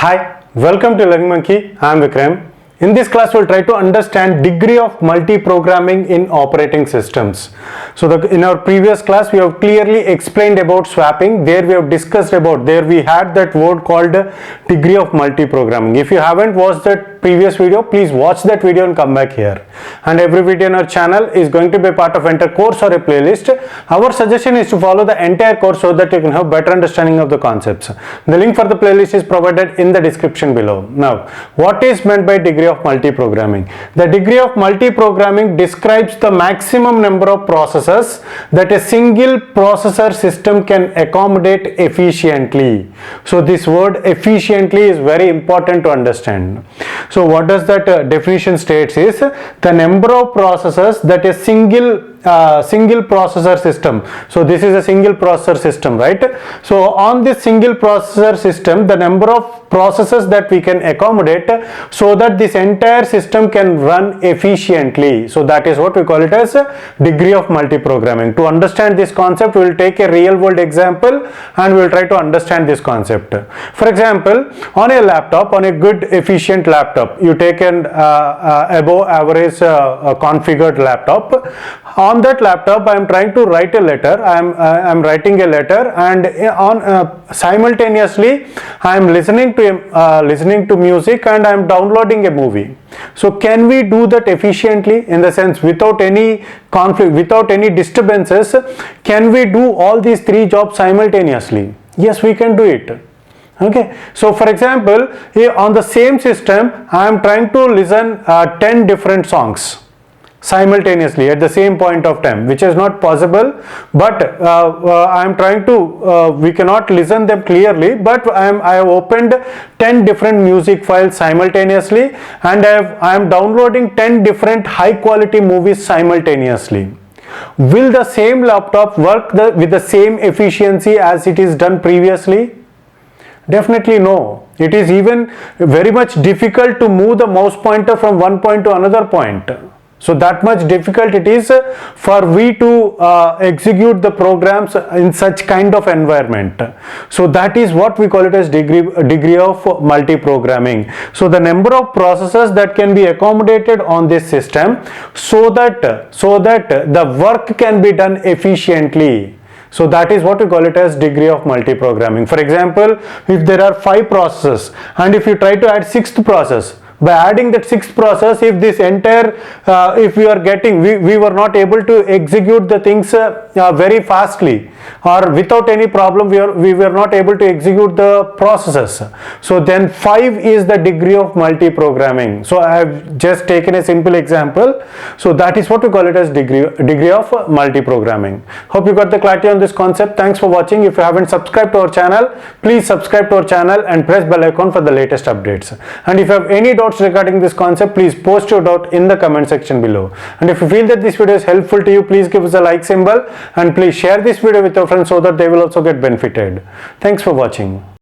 Hi, welcome to Learning Monkey. I am Vikram. In this class, we'll try to understand degree of multiprogramming in operating systems. So, in our previous class, we have clearly explained about swapping. There we have discussed about, there we had that word called degree of multiprogramming. If you haven't watched that previous video, please watch that video and come back here. And every video in our channel is going to be a part of entire course or a playlist. Our suggestion is to follow the entire course so that you can have better understanding of the concepts. The link for the playlist is provided in the description below. Now, what is meant by degree of multiprogramming? The degree of multiprogramming describes the maximum number of processes that a single processor system can accommodate efficiently. So this word efficiently is very important to understand. So what does that definition states is the number of processes that a single processor system. So this is a single processor system, right? So on this single processor system, the number of processes that we can accommodate so that this entire system can run efficiently. So that is what we call it as a degree of multiprogramming. To understand this concept, we will take a real world example and we will try to understand this concept. For example, on a laptop, on a good efficient laptop, you take an above average configured laptop. On that laptop, I am trying to write a letter. I am writing a letter, and simultaneously I am listening to music, and I am downloading a movie. So can we do that efficiently, in the sense without any conflict, without any disturbances? Can we do all these three jobs simultaneously? Yes, we can do it. Okay, so for example, here on the same system, I am trying to listen 10 different songs simultaneously at the same point of time, which is not possible, but I am trying to, we cannot listen them clearly, but I have opened 10 different music files simultaneously, and I am downloading 10 different high quality movies simultaneously. Will the same laptop work with the same efficiency as it is done previously? Definitely no. It is even very much difficult to move the mouse pointer from one point to another point. So that much difficult it is for we to execute the programs in such kind of environment. So that is what we call it as degree of multiprogramming. So the number of processes that can be accommodated on this system so that the work can be done efficiently. So that is what we call it as degree of multiprogramming. For example, if there are 5 processes and if you try to add 6th process, by adding that 6th process, if this entire, if we are getting, we were not able to execute the things very fastly, or without any problem, we were not able to execute the processes. So then 5 is the degree of multiprogramming. So I have just taken a simple example. So that is what we call it as degree of multiprogramming. Hope you got the clarity on this concept. Thanks for watching. If you haven't subscribed to our channel, please subscribe to our channel and press bell icon for the latest updates. And if you have any doubts regarding this concept, please post your doubt in the comment section below. And if you feel that this video is helpful to you, please give us a like symbol and please share this video with your friends so that they will also get benefited. Thanks for watching.